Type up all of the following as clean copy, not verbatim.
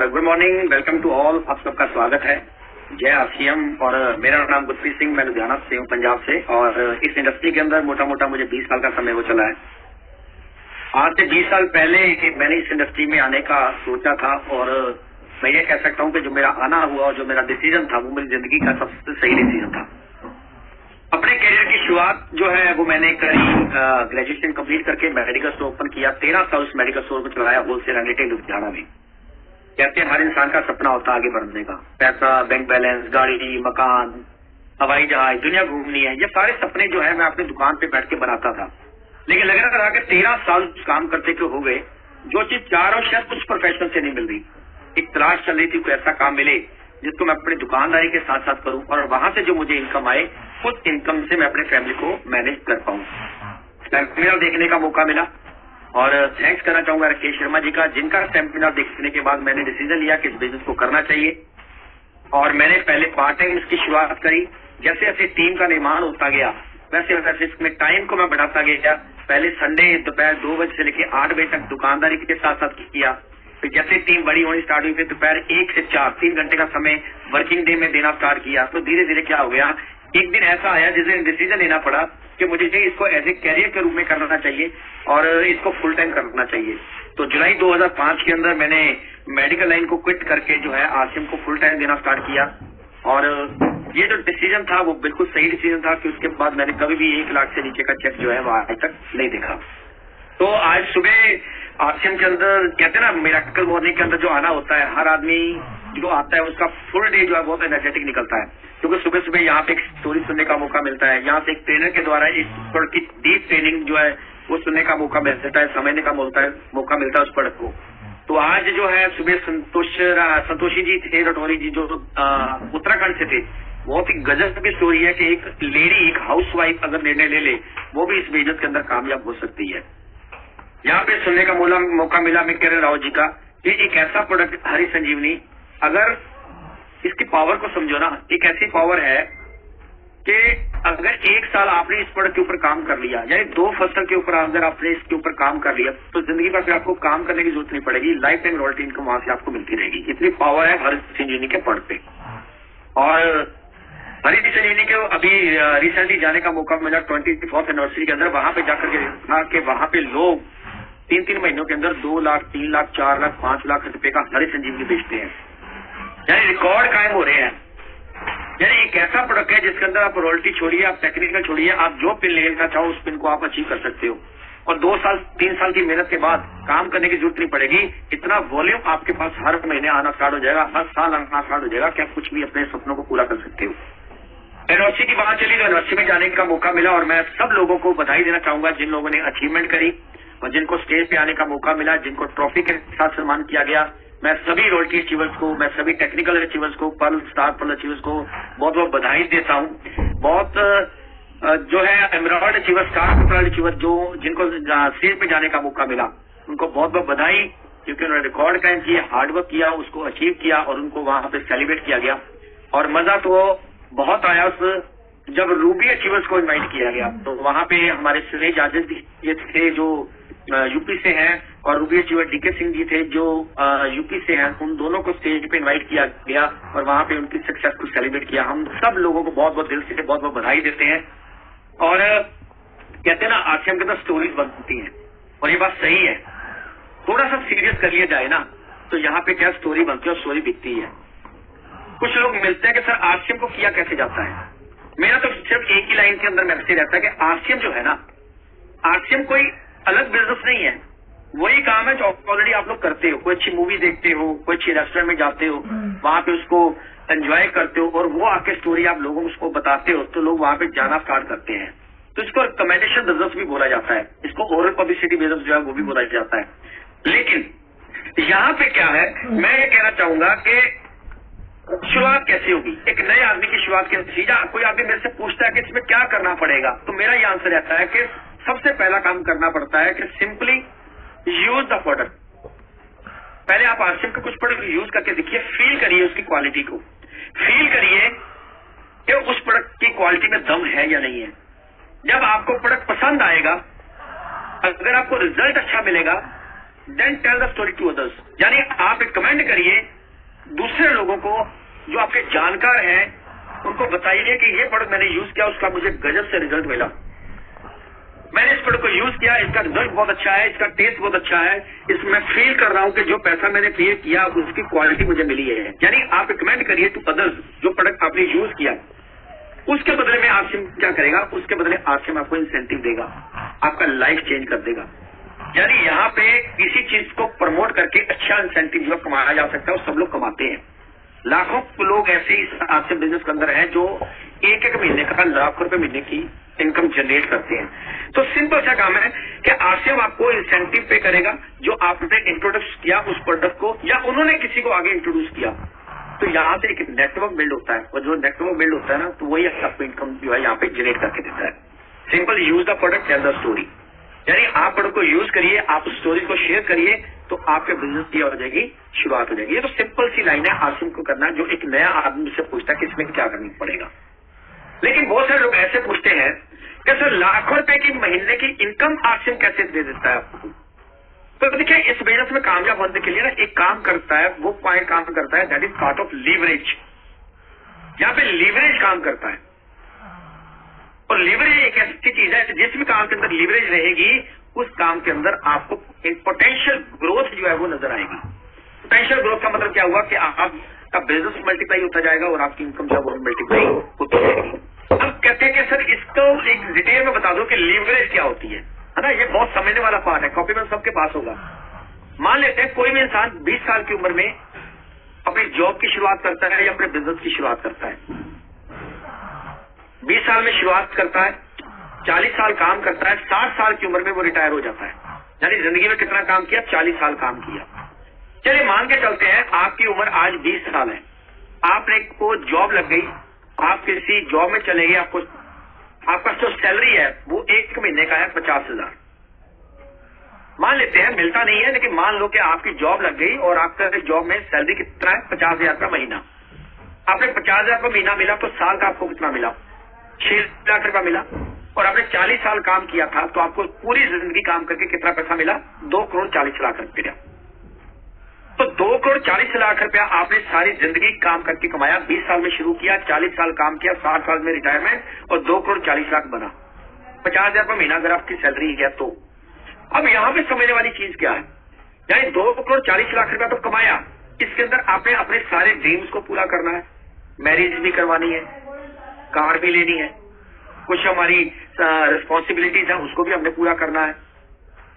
और good morning, welcome to all. आप सबका स्वागत है। जय आरसीएम। और मेरा नाम गुरप्रीत सिंह, मैं लुधियाना से हूँ, पंजाब से। और इस इंडस्ट्री के अंदर मोटा मोटा मुझे 20 साल का समय हो चला है। आज से 20 साल पहले मैंने इस इंडस्ट्री में आने का सोचा था, और मैं ये कह सकता हूँ कि जो मेरा आना हुआ और जो मेरा डिसीजन था वो मेरी जिंदगी का सबसे सही डिसीजन था। अपने करियर की शुरुआत जो है वो मैंने करी ग्रेजुएशन कंप्लीट करके मेडिकल स्टोर ओपन किया। 13 साल उस मेडिकल स्टोर को चलाया, होलसेल एंड रिटेल लुधियाना में। कहते हैं हर इंसान का सपना होता है आगे बढ़ने का, पैसा, बैंक बैलेंस, गाड़ी, मकान, हवाई जहाज, दुनिया घूमनी है। ये सारे सपने जो है मैं अपनी दुकान पे बैठ के बनाता था। लेकिन लग रहा था कि 13 साल काम करते क्यों हो गए, जो चीज चाह रहा हूँ शायद कुछ प्रोफेशनल से नहीं मिल रही। एक तलाश चल रही थी कोई ऐसा काम मिले जिसको मैं अपनी दुकानदारी के साथ साथ करूं, और वहां से जो मुझे इनकम आए उस इनकम से मैं अपने फैमिली को मैनेज कर पाऊं। सेमिनार देखने का मौका मिला, और थैंक्स करना चाहूंगा राकेश शर्मा जी का, जिनका सेमिनार देखने के बाद मैंने डिसीजन लिया कि इस बिजनेस को करना चाहिए। और मैंने पहले पार्ट टाइम इसकी शुरुआत करी। जैसे जैसे टीम का निर्माण होता गया वैसे वैसे इसमें टाइम को मैं बढ़ाता गया। पहले संडे दोपहर 2 बजे से लेकर 8 बजे तक दुकानदारी के साथ साथ किया। फिर जैसे टीम बड़ी होनी स्टार्ट हुई, फिर दोपहर 1 से 4 3 घंटे का समय वर्किंग डे में देना स्टार्ट किया। तो धीरे धीरे क्या हो गया, एक दिन ऐसा आया जिस दिन डिसीजन लेना पड़ा कि मुझे इसको एज ए कैरियर के रूप में करना चाहिए और इसको फुल टाइम करना चाहिए। तो जुलाई 2005 के अंदर मैंने मेडिकल लाइन को क्विट करके जो है आरसीएम को फुल टाइम देना स्टार्ट किया। और ये जो डिसीजन था वो बिल्कुल सही डिसीजन था कि उसके बाद मैंने कभी भी 1 लाख से नीचे का चेक जो है वो आज तक नहीं देखा। तो आज सुबह आरसीएम के अंदर कहते हैं ना, मिरेकल मॉर्निंग के अंदर जो आना होता है, हर आदमी जो आता है उसका फुल डे जो है बहुत एनर्जेटिक निकलता है, क्योंकि सुबह सुबह यहाँ पे एक स्टोरी सुनने का मौका मिलता है। यहाँ से एक ट्रेनर के द्वारा इस प्रोडक्ट की डीप ट्रेनिंग जो है वो सुनने का मौका मिलता है, समझने का मौका मिलता है उस प्रोडक्ट को। तो आज जो है सुबह संतोषी जी थे, रटोरी जी जो उत्तराखंड से थे, बहुत ही गजब की स्टोरी है कि एक लेडी, एक हाउस वाइफ अगर निर्णय ले ले वो भी इस बिजनेस के अंदर कामयाब हो सकती है। यहाँ पे सुनने का मौका मिला मिक्केल राव जी का, कि एक ऐसा प्रोडक्ट हरी संजीवनी, अगर इसकी पावर को समझो ना, एक ऐसी पावर है कि अगर 1 साल आपने इस प्रोडक्ट के ऊपर काम कर लिया, यानी 2 फसल के ऊपर अगर आपने इसके ऊपर काम कर लिया, तो जिंदगी भर फिर आपको काम करने की जरूरत नहीं पड़ेगी। लाइफ टाइम रॉयल्टी इनकम वहां से आपको मिलती रहेगी। इतनी पावर है हरी संजीवनी के प्रोडक्ट पे। और हरी संजीवनी के अभी रिसेंटली जाने का मौका मिला 24th एनिवर्सरी के अंदर। वहां पे जाकर के देखा कि वहां पे लोग 3-3 महीनों के अंदर 2 लाख, 3 लाख, 4 लाख, 5 लाख रुपए का हरी संजीवनी बेचते हैं, यानी रिकॉर्ड कायम हो रहे हैं। यानी एक ऐसा प्रोडक्ट है जिसके अंदर आप रॉयल्टी छोड़िए, आप टेक्निकल छोड़िए, आप जो पिन लेना चाहो उस पिन को आप अचीव कर सकते हो। और 2 साल 3 साल की मेहनत के बाद काम करने की जरूरत नहीं पड़ेगी। इतना वॉल्यूम आपके पास हर महीने आना स्टार्ट हो जाएगा, हर साल आना स्टार्ट हो जाएगा कि आप कुछ भी अपने सपनों को पूरा कर सकते हो। एनओसी की बात चली तो एनओसी में जाने का मौका मिला, और मैं सब लोगों को बधाई देना चाहूंगा जिन लोगों ने अचीवमेंट करी और जिनको स्टेज पे आने का मौका मिला, जिनको ट्रॉफी के साथ सम्मान किया गया। मैं सभी रॉयल्टी अचीवर्स को, मैं सभी टेक्निकल अचीवर्स को, पर्ल स्टार पर्ल अचीवर्स को बहुत बहुत बधाई देता हूँ। बहुत जो है emerald achiever, star pearl achiever जो जिनको स्टेज पे जाने का मौका मिला, उनको बहुत बहुत बधाई, क्योंकि उन्होंने रिकॉर्ड कायम किया, हार्डवर्क किया, उसको अचीव किया और उनको वहां पे सेलिब्रेट किया गया। और मजा तो बहुत आया जब रूबी अचीवर्स को इनवाइट किया गया। तो वहां पे हमारे सुरेश आजाद जी थे जो यूपी से हैं, और Ruby achiever DK Singh ji थे जो यूपी से हैं। उन दोनों को स्टेज पे इनवाइट किया गया और वहां पे उनकी सक्सेस को सेलिब्रेट किया। हम सब लोगों को बहुत बहुत दिल से बहुत बहुत बधाई देते हैं। और कहते हैं ना, आरसीएम के अंदर स्टोरीज बनती हैं, और ये बात सही है। थोड़ा सा सीरियस कर लिया जाए ना तो यहाँ पे क्या स्टोरी बनती है और स्टोरी बिकती है। कुछ लोग मिलते हैं कि सर आरसीएम को किया कैसे जाता है। मेरा तो सिर्फ एक ही लाइन के अंदर मैसेज रहता है कि आरसीएम जो है ना, आरसीएम कोई अलग बिजनेस नहीं है, वही काम है जो ऑलरेडी आप लोग करते हो। कोई अच्छी मूवी देखते हो, कोई अच्छी रेस्टोरेंट में जाते हो, वहां पे उसको एंजॉय करते हो, और वो आके स्टोरी आप लोगों को उसको बताते हो, तो लोग वहां पे जाना स्टार्ट करते हैं। तो इसको रिकमेंडेशन बिजनेस भी बोला जाता है, इसको ओरल पब्लिसिटी बिजनेस जो है वो भी बोला जाता है। लेकिन यहाँ पे क्या है, मैं ये कहना चाहूंगा कि शुरुआत कैसे होगी। एक नए आदमी की शुरुआत के नतीजा, कोई आदमी मेरे से पूछता है कि इसमें क्या करना पड़ेगा, तो मेरा ये आंसर रहता है कि सबसे पहला काम करना पड़ता है कि सिंपली यूज द प्रोडक्ट। पहले आप आरसीएम के कुछ प्रोडक्ट यूज करके देखिए, फील करिए उसकी क्वालिटी को, फील करिए कि उस प्रोडक्ट की क्वालिटी में दम है या नहीं है। जब आपको प्रोडक्ट पसंद आएगा, अगर आपको रिजल्ट अच्छा मिलेगा, then tell the story to others. यानी आप रिकमेंड करिए दूसरे लोगों को जो आपके जानकार हैं, उनको बताइए कि ये प्रोडक्ट मैंने यूज किया, उसका मुझे गजब से रिजल्ट मिला, मैंने इस प्रोडक्ट को यूज किया, इसका रिजल्ट बहुत अच्छा है, इसका टेस्ट बहुत अच्छा है, इसमें फील कर रहा हूं कि जो पैसा मैंने पे किया उसकी क्वालिटी मुझे मिली है। यानी आप रिकमेंड करिए टू अदर्स जो प्रोडक्ट आपने यूज किया, उसके बदले में आरसीएम क्या करेगा, उसके बदले आरसीएम आपको इंसेंटिव देगा, आपका लाइफ चेंज कर देगा। यानी यहाँ पे किसी चीज को प्रमोट करके अच्छा इंसेंटिव जो कमाया जा सकता है वो सब लोग कमाते हैं। लाखों लोग ऐसे इस आरसीएम बिजनेस के अंदर हैं जो एक एक महीने का लाखों रुपए महीने की इनकम जनरेट करते हैं। तो सिंपल सा काम है कि आरसीएम आपको इंसेंटिव पे करेगा जो आपने इंट्रोड्यूस किया उस प्रोडक्ट को, या उन्होंने किसी को आगे इंट्रोड्यूस किया, तो यहाँ से एक नेटवर्क बिल्ड होता है, और जो नेटवर्क बिल्ड होता है ना, तो वही आपको इनकम जो है यहाँ पे जनरेट करके देता है। Simple, use the product tell the story. यानी आप प्रोडक्ट को यूज करिए, आप स्टोरी को शेयर करिए, तो आपके बिजनेस की हो जाएगी, शुरुआत हो जाएगी। ये तो सिंपल सी लाइन है आरसीएम को करना, जो एक नया आदमी से पूछता है कि इसमें क्या करना पड़ेगा। लेकिन बहुत सारे लोग ऐसे पूछते हैं कि सर लाखों रुपए की महीने की इनकम आरसीएम कैसे दे देता है आपको। तो देखिए, इस बिजनेस में कामयाब होने के लिए ना एक काम करता है, वो पॉइंट काम करता है, that is part of leverage. यहाँ पे लीवरेज काम करता है, और लीवरेज एक ऐसी चीज है जिस भी काम के अंदर लीवरेज रहेगी उस काम के अंदर आपको एक पोटेंशियल ग्रोथ जो है वो नजर आएगी। पोटेंशियल ग्रोथ का मतलब क्या हुआ कि आपका बिजनेस मल्टीप्लाई होता जाएगा और आपकी इनकम जो है वो मल्टीप्लाई होती जाएगी। अब कहते हैं कि सर इसको एक डिटेल में बता दो कि लीवरेज क्या होती है ना। ये बहुत समझने वाला पार्ट है, कॉपी में सबके पास होगा। मान लेते हैं कोई भी इंसान 20 साल की उम्र में अपनी जॉब की शुरुआत करता है या अपने बिजनेस की शुरुआत करता है। 20 साल में शुरुआत करता है, 40 साल काम करता है, 60 साल की उम्र में वो रिटायर हो जाता है। यानी जिंदगी में कितना काम किया, 40 साल काम किया। चलिए मान के चलते हैं आपकी उम्र आज 20 साल है, आपने को जॉब लग गई, आप किसी जॉब में चले गए, आपका जो सैलरी है वो एक महीने का है 50,000 मान लेते हैं, मिलता नहीं है, लेकिन मान लो कि आपकी जॉब लग गई और आपका जॉब में सैलरी कितना है, 50,000 का महीना। आपने 50,000 का महीना मिला तो साल का आपको कितना मिला, 6 लाख रुपया मिला। और आपने 40 साल काम किया था तो आपको पूरी जिंदगी काम करके कितना पैसा मिला, 2 करोड़ 40 लाख रुपया। तो 2 करोड़ 40 लाख रुपया आपने सारी जिंदगी काम करके कमाया। 20 साल में शुरू किया, 40 साल काम किया, 60 साल में रिटायरमेंट, और 2 करोड़ 40 लाख बना। 50,000 का महीना अगर आपकी सैलरी है तो अब यहाँ पे समझने वाली चीज क्या है, यानी 2 करोड़ 40 लाख रुपया तो कमाया, इसके अंदर आपने अपने सारे ड्रीम्स को पूरा करना है, मैरिज भी करवानी है, कार भी लेनी है, कुछ हमारी रिस्पॉन्सिबिलिटीज है उसको भी हमने पूरा करना है,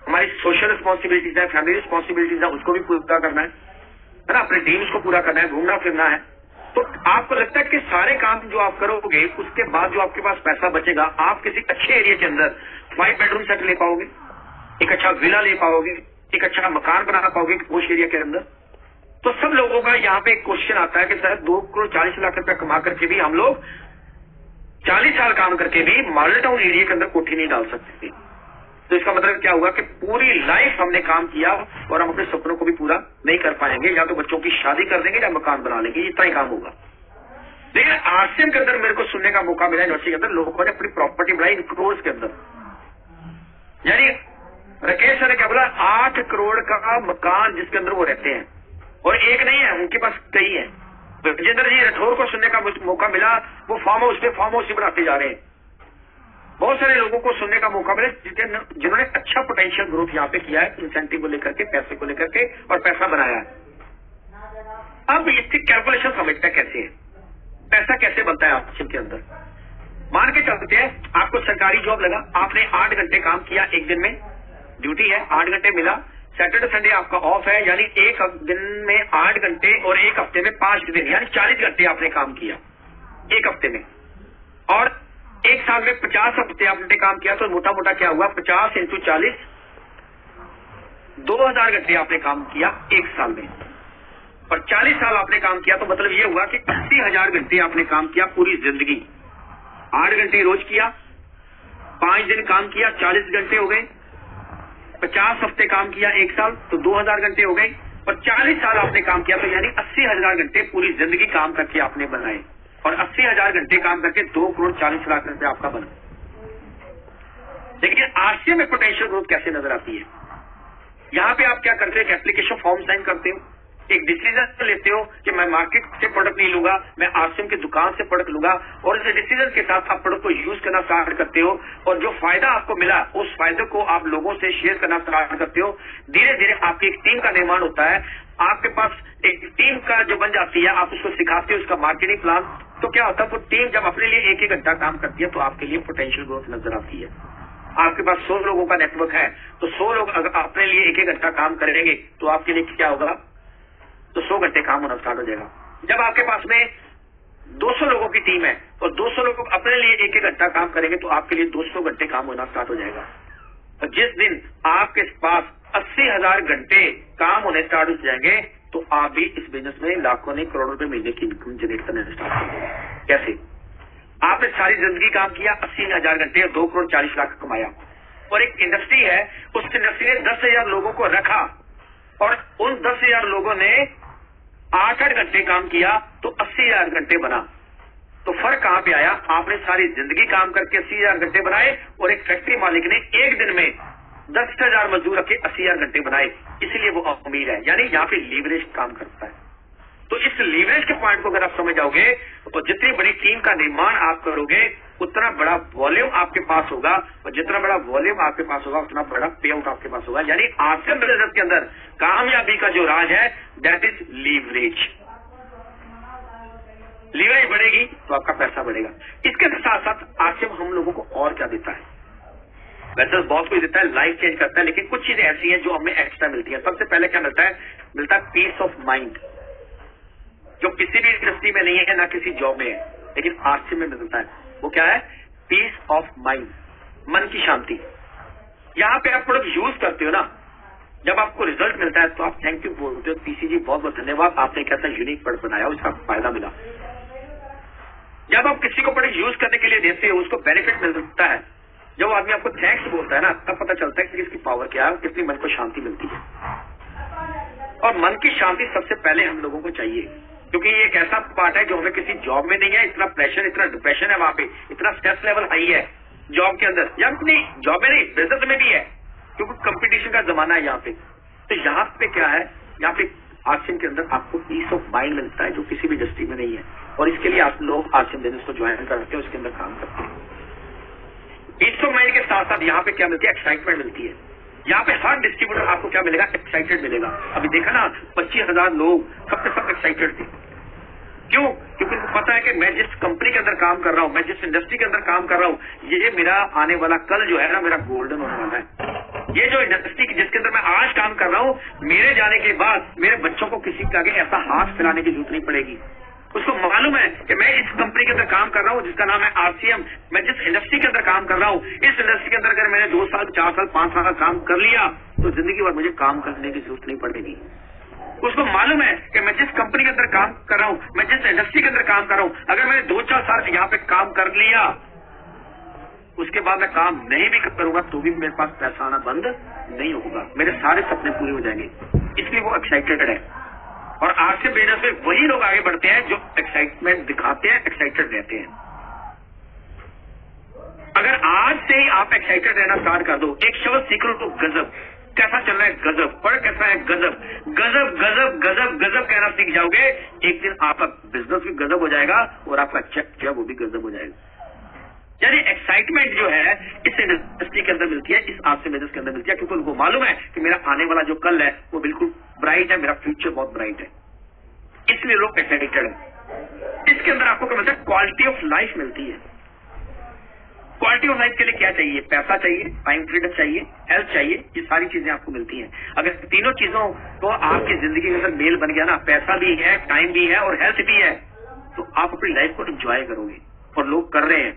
हमारी सोशल रिस्पॉन्सिबिलिटीज है, फैमिली रिस्पॉन्सिबिलिटीज है उसको भी पूरा करना है ना, अपने ड्रीम्स को पूरा करना है, घूमना फिरना है। तो आपको लगता है कि सारे काम जो आप करोगे उसके बाद जो आपके पास पैसा बचेगा, आप किसी अच्छे एरिया के अंदर 5 बेडरूम सेट ले पाओगे, एक अच्छा विला ले पाओगे, एक अच्छा मकान बना पाओगे उस एरिया के अंदर। तो सब लोगों का यहाँ पे एक क्वेश्चन आता है कि सर 2 करोड़ 40 लाख रुपया कमा करके भी हम लोग 40 साल काम करके भी मॉडल टाउन एरिया के अंदर कोठी नहीं डाल सकते। तो इसका मतलब क्या हुआ कि पूरी लाइफ हमने काम किया और हम अपने सपनों को भी पूरा नहीं कर पाएंगे, या तो बच्चों की शादी कर देंगे या मकान बना लेंगे, इतना ही काम होगा। लेकिन आरसीएम के अंदर मेरे को सुनने का मौका मिला यूनिवर्सिटी के अंदर, लोगों ने अपनी प्रॉपर्टी बढ़ाई इन करोड़ के अंदर। यानी राकेश सर ने क्या बोला, 8 करोड़ का मकान जिसके अंदर वो रहते हैं, और एक नहीं है, उनके पास कई है। विजेंद्र जी राठौर को सुनने का मौका मिला, वो फार्म हाउस पे फार्म हाउस ही बनाते जा रहे हैं। बहुत सारे लोगों को सुनने का मौका मिला जिन्होंने अच्छा पोटेंशियल ग्रोथ यहाँ पे किया है, इंसेंटिव को लेकर के, पैसे को लेकर के, और पैसा बनाया है। अब इसकी कैलकुलेशन समझते हैं कैसे है, पैसा कैसे बनता है आरसीएम के अंदर। मान के चलते हैं आपको सरकारी जॉब लगा, आपने 8 घंटे काम किया, एक दिन में ड्यूटी है, 8 घंटे मिला, सैटरडे संडे आपका ऑफ है, यानी एक दिन में 8 घंटे और एक हफ्ते में 5 दिन, यानी 40 घंटे आपने काम किया एक हफ्ते में। और एक साल में 50 हफ्ते आपने काम किया, तो मोटा मोटा क्या हुआ, 50 × 40, 2000 घंटे आपने काम किया एक साल में। और 40 साल आपने काम किया तो मतलब ये हुआ कि 80,000 घंटे आपने काम किया पूरी जिंदगी। 8 घंटे रोज किया, 5 दिन काम किया, 40 घंटे हो गए। 50 हफ्ते काम किया एक साल तो 2000 घंटे हो गए, और 40 साल आपने काम किया तो यानी 80,000 घंटे पूरी जिंदगी काम करके आपने बनाए, और 80,000 घंटे काम करके 2 करोड़ 40 लाख रुपए आपका बना। लेकिन आरसीएम में पोटेंशियल ग्रोथ कैसे नजर आती है, यहाँ पे आप क्या करते हो, एक एप्लीकेशन फॉर्म साइन करते हो, एक डिसीजन लेते हो कि मैं मार्केट से प्रोडक्ट नहीं लूंगा, मैं आरसीएम की दुकान से प्रोडक्ट लूंगा, और इस डिसीजन के साथ आप प्रोडक्ट को यूज करना स्टार्ट करते हो, और जो फायदा आपको मिला उस फायदे को आप लोगों से शेयर करना स्टार्ट करते हो। धीरे धीरे आपकी एक टीम का निर्माण होता है, आपके पास एक टीम का जो बन जाती है, आप उसको सिखाते हो उसका मार्केटिंग प्लान। तो क्या होता है, वो टीम जब अपने लिए एक घंटा काम करती है तो आपके लिए पोटेंशियल ग्रोथ नजर आती है। आपके पास 100 लोगों का नेटवर्क है, तो 100 लोग अगर अपने लिए एक घंटा काम करेंगे तो आपके लिए क्या होगा, तो 100 घंटे काम होना स्टार्ट हो जाएगा। जब आपके पास में 200 लोगों की टीम है और 200 लोग अपने लिए एक घंटा काम करेंगे तो आपके लिए 200 घंटे काम होना स्टार्ट हो जाएगा। और जिस दिन आपके पास 80,000 घंटे काम होने स्टार्ट हो जाएंगे तो आप भी इस बिजनेस में लाखों नहीं करोड़ों रुपए महीने की इनकम जनरेट करना स्टार्ट कर देंगे। कैसे? आपने सारी जिंदगी काम किया, 80,000 घंटे और 2 करोड़ 40 लाख कमाया, और एक इंडस्ट्री है, उस इंडस्ट्री ने 10,000 लोगों को रखा और उन 10,000 लोगों ने 8-8 घंटे काम किया तो 80,000 घंटे बना। तो फर्क कहां पे आया? आपने सारी जिंदगी काम करके 80,000 घंटे बनाए और एक फैक्ट्री मालिक ने एक दिन में 10,000 मजदूर रखे 80,000 घंटे बनाए, इसलिए वो अमीर है। यानी यहाँ पे लीवरेज काम करता है। तो इस लीवरेज के पॉइंट को अगर आप समझ जाओगे तो जितनी बड़ी टीम का निर्माण आप करोगे उतना बड़ा वॉल्यूम आपके पास होगा, और जितना बड़ा वॉल्यूम आपके पास होगा उतना बड़ा पे आउट आपके पास होगा। यानी आरसीएम बिजनेस के अंदर कामयाबी का जो राज है दैट इज लीवरेज। लीवरेज बढ़ेगी तो आपका पैसा बढ़ेगा। इसके साथ साथ आरसीएम हम लोगों को और क्या देता है? वैसे बहुत कुछ देता है, लाइफ चेंज करता है, लेकिन कुछ चीजें ऐसी हैं जो हमें एक्स्ट्रा मिलती है। सबसे पहले क्या मिलता है? मिलता है पीस ऑफ माइंड, जो किसी भी इंडस्ट्री में नहीं है, ना किसी जॉब में है, लेकिन आरसीएम में मिलता है। वो क्या है? पीस ऑफ माइंड, मन की शांति। यहाँ पे आप प्रोडक्ट यूज करते हो ना, जब आपको रिजल्ट मिलता है तो आप थैंक यू बोलते हो, पीसी जी बहुत बहुत धन्यवाद, आपने कैसा यूनिक प्रोडक्ट बनाया, उसका फायदा मिला। जब आप किसी को प्रोडक्ट यूज करने के लिए देते हो उसको बेनिफिट मिलता है, जब आदमी आपको थैंक्स बोलता है ना, तब पता चलता है कि इसकी पावर क्या है, कितनी मन को शांति मिलती है। और मन की शांति सबसे पहले हम लोगों को चाहिए, क्योंकि ये एक ऐसा पार्ट है जो हमें किसी जॉब में नहीं है। इतना प्रेशर, इतना डिप्रेशन है वहां पे, इतना स्ट्रेस लेवल हाई है जॉब के अंदर, या अपनी जॉब में नहीं बिजनेस में भी है, क्योंकि कंपटीशन का जमाना है यहाँ पे। तो यहाँ पे क्या है, यहाँ पे आरसीएम के अंदर आपको पीस ऑफ माइंड मिलता है जो किसी भी इंडस्ट्री में नहीं है, और इसके लिए आप लोग आरसीएम बिजनेस को ज्वाइन करते हैं, उसके अंदर काम करते हैं। पीस ऑफ माइंड के साथ साथ यहाँ पे क्या मिलती है? एक्साइटमेंट मिलती है। यहाँ पे हर डिस्ट्रीब्यूटर आपको क्या मिलेगा? एक्साइटेड मिलेगा। अभी देखा ना 25,000 लोग सबके सब एक्साइटेड थे। क्यों? क्योंकि उनको पता है कि मैं जिस कंपनी के अंदर काम कर रहा हूँ, मैं जिस इंडस्ट्री के अंदर काम कर रहा हूँ, ये मेरा आने वाला कल जो है ना मेरा गोल्डन होने वाला है। ये जो इंडस्ट्री जिसके अंदर मैं आज काम कर रहा हूँ, मेरे जाने के बाद मेरे बच्चों को किसी के आगे ऐसा हाथ फैलाने की जरूरत नहीं पड़ेगी। उसको मालूम है कि मैं इस कंपनी के अंदर काम कर रहा हूँ जिसका नाम है आरसीएम, मैं जिस इंडस्ट्री के अंदर काम कर रहा हूँ, इस इंडस्ट्री के अंदर अगर मैंने 2 साल 4 साल 5 साल का काम कर लिया तो जिंदगी भर मुझे काम करने की जरूरत नहीं पड़ेगी। उसको मालूम है कि मैं जिस कंपनी के अंदर काम कर रहा हूँ, मैं जिस इंडस्ट्री के अंदर काम कर रहा हूँ, अगर मैंने 2-4 साल यहाँ पे काम कर लिया, उसके बाद मैं काम नहीं भी करूंगा तो भी मेरे पास पैसा आना बंद नहीं होगा, मेरे सारे सपने पूरे हो जाएंगे। इसलिए वो एक्साइटेड है। और आरसीएम बिजनेस में वही लोग आगे बढ़ते हैं जो एक्साइटमेंट दिखाते हैं, एक्साइटेड रहते हैं। अगर आज से ही आप एक्साइटेड रहना स्टार्ट कर दो, एक शब्द सीख लो तो गजब, कैसा चल रहा है गजब, पर कैसा है गजब, गजब गजब गजब गजब कहना सीख जाओगे, एक दिन आपका बिजनेस भी गजब हो जाएगा और आपका चेक जो है वो भी गजब हो जाएगा। यानी एक्साइटमेंट जो है इस इंडस्ट्री के अंदर मिलती है, इस आरसीएम बिजनेस के अंदर मिलती है, क्योंकि उनको मालूम है कि मेरा आने वाला जो कल है वो बिल्कुल ब्राइट है, मेरा फ्यूचर बहुत ब्राइट है, इसलिए लोग एक्साइटेड है। इसके अंदर आपको क्या मिलता है? क्वालिटी ऑफ लाइफ मिलती है। क्वालिटी ऑफ लाइफ के लिए क्या चाहिए? पैसा चाहिए, टाइम फ्रीडम चाहिए, हेल्थ चाहिए, ये सारी चीजें आपको मिलती हैं। अगर तीनों चीजों को आपकी जिंदगी के अंदर मेल बन गया ना, पैसा भी है, टाइम भी है और हेल्थ भी है, तो आप अपनी लाइफ को एंजॉय करोगे, और लोग कर रहे हैं।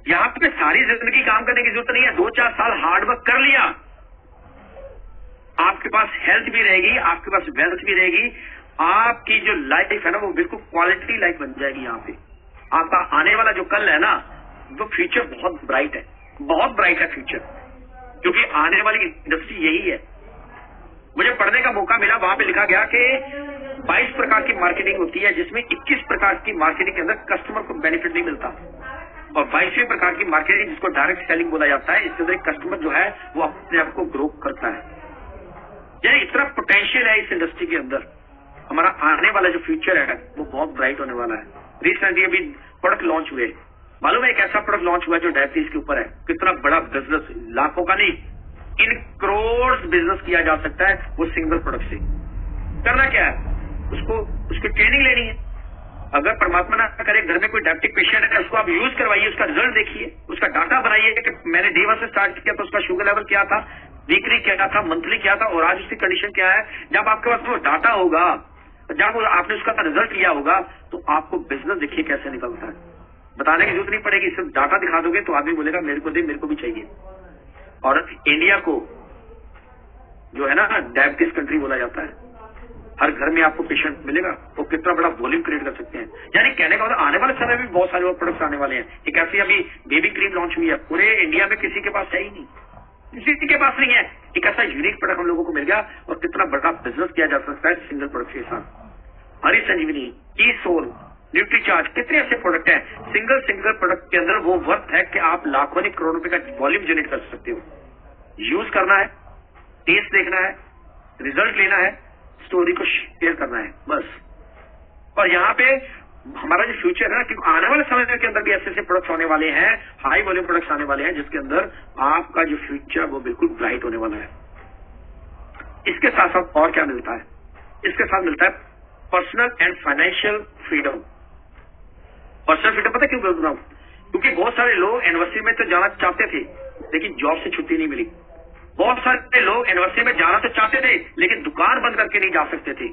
यहाँ पे सारी जिंदगी काम करने की जरूरत नहीं है, 2-4 साल हार्डवर्क कर लिया, आपके पास हेल्थ भी रहेगी, आपके पास वेल्थ भी रहेगी, आपकी जो लाइफ है ना वो बिल्कुल क्वालिटी लाइफ बन जाएगी। यहाँ पे आपका आने वाला जो कल है ना वो फ्यूचर बहुत ब्राइट है, बहुत ब्राइट है फ्यूचर, क्योंकि आने वाली इंडस्ट्री यही है। मुझे पढ़ने का मौका मिला, वहां पे लिखा गया कि 22 प्रकार की मार्केटिंग होती है, जिसमें 21 प्रकार की मार्केटिंग के अंदर कस्टमर को बेनिफिट नहीं मिलता। और 22वें प्रकार की मार्केटिंग, जिसको डायरेक्ट सेलिंग बोला जाता है, इसके अंदर एक कस्टमर जो है वो अपने आप को ग्रो करता है। यानी इतना पोटेंशियल है इस इंडस्ट्री के अंदर। हमारा आने वाला जो फ्यूचर है वो बहुत ब्राइट होने वाला है। रिसेंटली अभी प्रोडक्ट लॉन्च हुए, मालूम है एक ऐसा प्रोडक्ट लॉन्च हुआ जो डायबिटीज के ऊपर है। कितना बड़ा बिजनेस, लाखों का नहीं, इन करोड़ बिजनेस किया जा सकता है वो सिंगल प्रोडक्ट से। करना क्या है, उसकी ट्रेनिंग लेनी है। अगर परमात्मा ना करे घर में कोई डायबिटिक पेशेंट है, उसको आप यूज करवाइए, उसका रिजल्ट देखिए, उसका डाटा बनाइए कि मैंने डे 1 से स्टार्ट किया तो उसका शुगर लेवल क्या था, वीकली क्या था, मंथली क्या था और आज उसकी कंडीशन क्या है। जब आपके पास वो डाटा होगा, जब आपने उसका रिजल्ट लिया होगा, तो आपको बिजनेस देखिए कैसे निकलता है। बताने की जरूरत नहीं पड़ेगी, सिर्फ डाटा दिखा दोगे तो आदमी बोलेगा मेरे को दे, मेरे को भी चाहिए। और इंडिया को जो है ना डायबिटीज कंट्री बोला जाता है। हर घर में आपको पेशेंट मिलेगा, वो कितना बड़ा वॉल्यूम क्रिएट कर सकते हैं। यानी कहने का मतलब आने वाले समय में बहुत सारे और प्रोडक्ट्स आने वाले हैं। एक ऐसी अभी बेबी क्रीम लॉन्च हुई है, पूरे इंडिया में किसी के पास है ही नहीं, किसी के पास नहीं है। एक ऐसा यूनिक प्रोडक्ट हम लोगों को मिल गया और कितना बड़ा बिजनेस किया जा सकता है सिंगल प्रोडक्ट के साथ। हरी संजीवनी, ई सोल, न्यूट्रीचार्ज, कितने ऐसे प्रोडक्ट हैं सिंगल प्रोडक्ट के अंदर। वो वर्थ है कि आप लाखों नहीं करोड़ रुपए का वॉल्यूम जनरेट कर सकते हो। यूज करना है, टेस्ट देखना है, रिजल्ट लेना है, स्टोरी को शेयर करना है, बस। और यहाँ पे हमारा जो फ्यूचर है ना, क्योंकि आने वाले समय के अंदर भी ऐसे ऐसे प्रोडक्ट्स आने वाले हैं, हाई वॉल्यूम प्रोडक्ट्स आने वाले हैं, जिसके अंदर आपका जो फ्यूचर वो बिल्कुल ब्राइट होने वाला है। इसके साथ साथ और क्या मिलता है, इसके साथ मिलता है personal and financial freedom. Personal freedom पता क्यों बोल रहा हूं, क्योंकि बहुत सारे लोग एनिवर्सरी में तो जाना चाहते थे लेकिन जॉब से छुट्टी नहीं मिली। बहुत सारे लोग एनिवर्सरी में जाना तो चाहते थे लेकिन दुकान बंद करके नहीं जा सकते थे।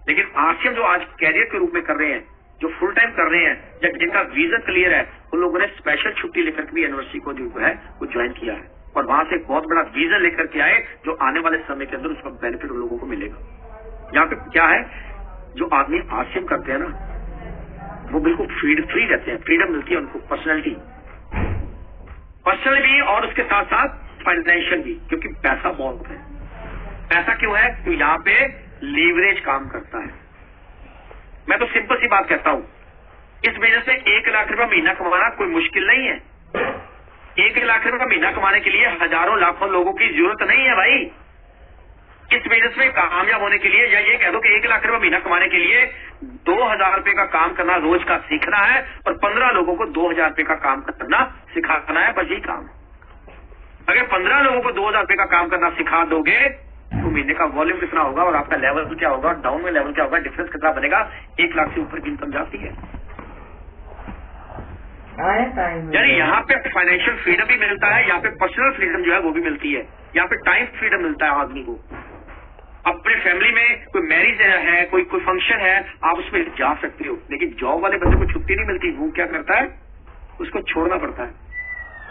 लेकिन आरसीएम जो आज कैरियर के रूप में कर रहे हैं, जो फुल टाइम कर रहे हैं, या जिनका विजन क्लियर है, उन लोगों ने स्पेशल छुट्टी लेकर के भी एनिवर्सरी को जो है वो ज्वाइन किया है और वहां से एक बहुत बड़ा विजन लेकर के आए जो आने वाले समय के अंदर उसका बेनिफिट उन लोगों को मिलेगा। यहाँ पे क्या है, जो आदमी आरसीएम करते हैं ना वो बिल्कुल फ्री रहते हैं, फ्रीडम मिलती है उनको, पर्सनैलिटी, पर्सनल भी और उसके साथ साथ फाइनेंशियल भी, क्योंकि पैसा बहुत है। पैसा क्यों है, क्योंकि यहाँ पे लीवरेज काम करता है। मैं तो सिंपल सी बात कहता हूं, इस बिजनेस में 1 लाख रुपया महीना कमाना कोई मुश्किल नहीं है। 1 लाख रुपया महीना कमाने के लिए हजारों लाखों लोगों की जरूरत नहीं है भाई। इस बिजनेस में कामयाब होने के लिए, या ये कह दो कि 1 लाख रुपया महीना कमाने के लिए 2000 रुपए का काम करना रोज का सीखना है और 15 लोगों को 2000 रुपए का काम करना सिखाना है, बस यही काम। अगर 15 लोगों को 2000 रुपए का काम करना सिखा दोगे तो महीने का वॉल्यूम कितना होगा और आपका लेवल क्या होगा, डाउन में लेवल क्या होगा, डिफरेंस कितना बनेगा। 1 लाख से ऊपर की इनकम जाती है। यानी यहाँ पे फाइनेंशियल फ्रीडम भी मिलता है, यहाँ पे पर्सनल फ्रीडम जो है वो भी मिलती है, यहाँ पे टाइम फ्रीडम मिलता है आदमी को। अपने फैमिली में कोई मैरिज है, कोई फंक्शन है, आप उसमें जा सकते हो। लेकिन जॉब वाले बंदे को छुट्टी नहीं मिलती, वो क्या करता है, उसको छोड़ना पड़ता है।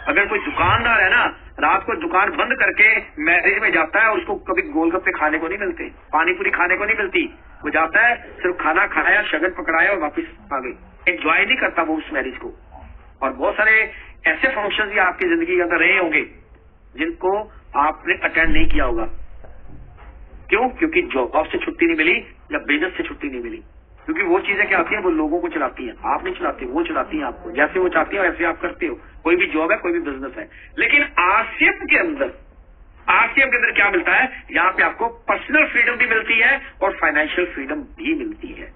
अगर कोई दुकानदार है ना, रात को दुकान बंद करके मैरिज में जाता है, उसको कभी गोलगप्पे खाने को नहीं मिलते, पानी पूरी खाने को नहीं मिलती। वो जाता है सिर्फ खाना खाया, शगन पकड़ाया और वापस आ गई। एंजॉय नहीं करता वो उस मैरिज को। और बहुत सारे ऐसे फंक्शन भी आपकी जिंदगी के अंदर रहे होंगे जिनको आपने अटेंड नहीं किया होगा। क्यों? क्योंकि जॉब से छुट्टी नहीं मिली या बिजनेस से छुट्टी नहीं मिली। क्योंकि वो चीजें क्या आती हैं, वो लोगों को चलाती हैं, आप नहीं चलाते, वो चलाती हैं आपको। जैसे वो चाहती है वैसे आप करते हो। कोई भी जॉब है, कोई भी बिजनेस है। लेकिन आरसीएम के अंदर क्या मिलता है, यहाँ पे आपको पर्सनल फ्रीडम भी मिलती है और फाइनेंशियल फ्रीडम भी मिलती है।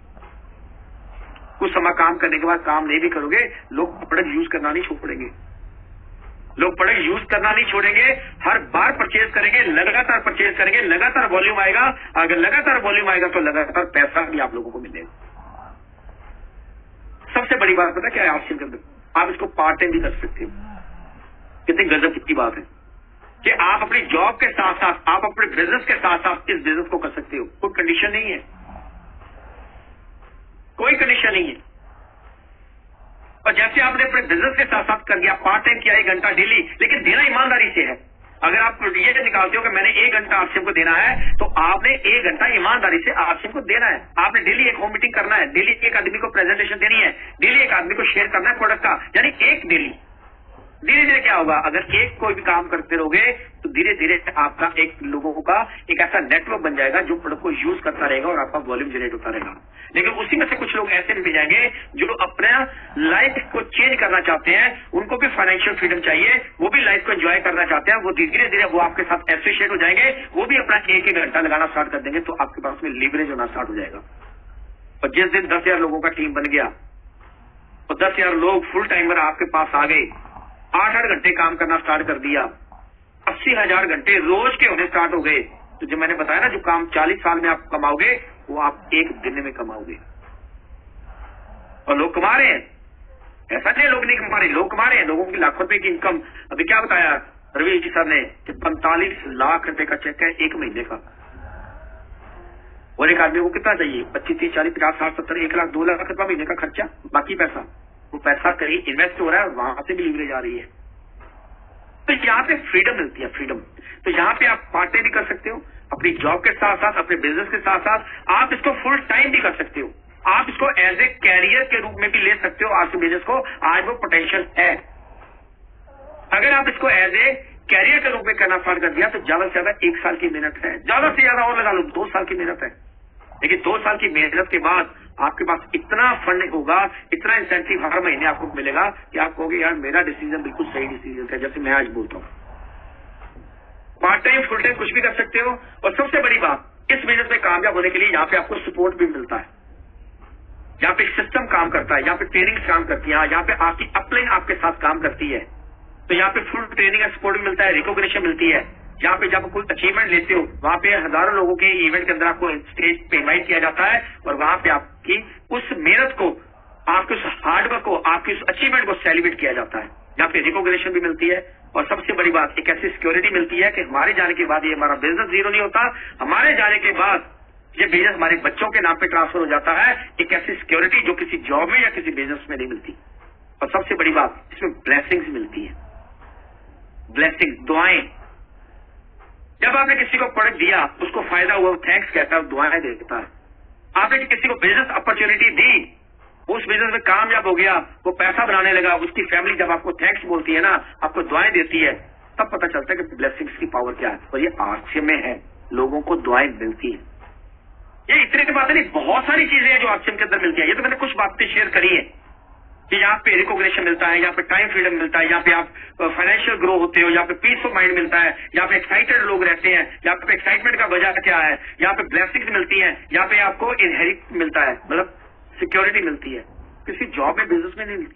कुछ समय काम करने के बाद काम नहीं भी करोगे, लोग प्रोडक्ट यूज करना नहीं छोड़ेंगे, लोग प्रोडक्ट यूज करना नहीं छोड़ेंगे, हर बार परचेज करेंगे, लगातार परचेज करेंगे, लगातार वॉल्यूम आएगा। अगर लगातार वॉल्यूम आएगा तो लगातार पैसा भी आप लोगों को मिलेगा। सबसे बड़ी बात पता क्या है आरसीएम के अंदर, आप इसको पार्ट टाइम भी कर सकते हो। कितनी गजब की बात है कि आप अपनी जॉब के साथ साथ, आप अपने बिजनेस के साथ साथ इस बिजनेस को कर सकते हो। कोई कंडीशन नहीं है, कोई कंडीशन नहीं है। और जैसे आपने अपने बिजनेस के साथ साथ कर दिया, पार्ट टाइम किया 1 घंटा डेली, लेकिन देना ईमानदारी से है। अगर आप ये निकालते हो कि मैंने 1 घंटा आरसीएम को देना है, तो आपने 1 घंटा ईमानदारी से आरसीएम को देना है। आपने डेली एक होम मीटिंग करना है, डेली एक आदमी को प्रेजेंटेशन देनी है, डेली एक आदमी को शेयर करना है प्रोडक्ट का, यानी एक डेली धीरे धीरे क्या होगा, अगर एक कोई भी काम करते रहोगे तो धीरे धीरे आपका एक लोगों का एक ऐसा नेटवर्क बन जाएगा जो प्रोडक्ट को यूज करता रहेगा और आपका वॉल्यूम जनरेट होता रहेगा। लेकिन उसी में से कुछ लोग ऐसे भी जाएंगे जो अपना लाइफ को चेंज करना चाहते हैं, उनको भी फाइनेंशियल फ्रीडम चाहिए, वो भी लाइफ को एंजॉय करना चाहते हैं, वो धीरे धीरे वो आपके साथ एसोसिएट हो जाएंगे, वो भी अपना एक घंटा लगाना स्टार्ट कर देंगे, तो आपके पास में लीवरेज होना स्टार्ट हो जाएगा। और जिस दिन 10,000 लोगों का टीम बन गया और 10,000 लोग फुल टाइमर आपके पास आ गए, 8-8 घंटे काम करना स्टार्ट कर दिया, 80,000 घंटे रोज के होने स्टार्ट हो गए, तो जो मैंने बताया ना, जो काम 40 साल में आप कमाओगे वो आप एक दिन में कमाओगे। और लोग कमा रहे हैं, ऐसा नहीं लोग नहीं कमा रहे, लोग कमा रहे हैं। लोगों की लाखों रुपए की इनकम, अभी क्या बताया रवि जी सर ने कि 45 लाख रुपए का चेक है एक महीने का, और एक आदमी को कितना चाहिए, 25, 30, 40, 50, 60, 70, 1 लाख 2 लाख रुपया महीने का खर्चा, बाकी पैसा वो पैसा कहीं इन्वेस्ट हो रहा है और वहां से भी लीवरेज आ रही है। तो यहाँ पे फ्रीडम मिलती है, फ्रीडम। तो यहाँ पे आप पार्ट टाइम भी कर सकते हो, अपनी जॉब के साथ साथ, अपने बिजनेस के साथ साथ, आप इसको फुल टाइम भी कर सकते हो, आप इसको एज ए कैरियर के रूप में भी ले सकते हो। आपके बिजनेस को आज वो पोटेंशियल है, अगर आप इसको एज ए कैरियर के रूप में करना स्टार्ट कर दिया तो ज्यादा से ज्यादा 1 साल की मेहनत है, ज्यादा से ज्यादा और लगा लो 2 साल की मेहनत है। लेकिन 2 साल की मेहनत के बाद आपके पास इतना फंड होगा, इतना इंसेंटिव हर महीने आपको मिलेगा कि आप कहोगे यार मेरा डिसीजन बिल्कुल सही डिसीजन था, जैसे मैं आज बोलता हूँ। पार्ट टाइम फुल टाइम कुछ भी कर सकते हो। और सबसे बड़ी बात, इस बिजनेस में कामयाब होने के लिए यहाँ पे आपको सपोर्ट भी मिलता है, यहाँ पे सिस्टम काम करता है, यहाँ पे ट्रेनिंग काम करती है, यहाँ पे आपकी अपलाइन आपके साथ काम करती है, तो यहाँ पे फुल ट्रेनिंग एंड सपोर्ट भी मिलता है, रिकॉग्निशन मिलती है। यहाँ पे जब कोई अचीवमेंट लेते हो वहां पे हजारों लोगों के इवेंट के अंदर आपको स्टेज पे इनवाइट किया जाता है और वहां पे आपकी उस मेहनत को, आपके उस हार्डवर्क को, आपकी उस अचीवमेंट को सेलिब्रेट किया जाता है। यहाँ पे रिकॉग्निशन भी मिलती है और सबसे बड़ी बात एक ऐसी सिक्योरिटी मिलती है कि हमारे जाने के बाद ये हमारा बिजनेस जीरो नहीं होता, हमारे जाने के बाद ये बिजनेस हमारे बच्चों के नाम पे ट्रांसफर हो जाता है। एक ऐसी सिक्योरिटी जो किसी जॉब में या किसी बिजनेस में नहीं मिलती। और सबसे बड़ी बात, इसमें ब्लेसिंग्स मिलती है, ब्लेसिंग्स, दुआएं। जब आपने किसी को प्रोडक्ट दिया, उसको फायदा हुआ, थैंक्स कहता है, दुआएं देता है। आपने किसी को बिजनेस अपॉर्चुनिटी दी, उस बिजनेस में कामयाब हो गया, वो पैसा बनाने लगा, उसकी फैमिली जब आपको थैंक्स बोलती है ना, आपको दुआएं देती है, तब पता चलता है कि ब्लेसिंग्स की पावर क्या है। और ये आरसीएम में है, लोगों को दुआएं मिलती है। ये इतने की बात नहीं, बहुत सारी चीजें हैं जो आरसीएम के अंदर मिलती है। ये तो मैंने कुछ बातें शेयर करी है कि यहाँ पे रिकॉग्निशन मिलता है, यहाँ पे टाइम फ्रीडम मिलता है, यहाँ पे आप फाइनेंशियल ग्रो होते हो, यहाँ पे पीस ऑफ माइंड मिलता है, यहाँ पे एक्साइटेड लोग रहते हैं, यहाँ पे एक्साइटमेंट का वजह क्या है, यहाँ पे ब्लेसिंग्स मिलती है, यहाँ पे आपको इनहेरिट मिलता है, मतलब सिक्योरिटी मिलती है, किसी जॉब में बिजनेस में नहीं मिलती।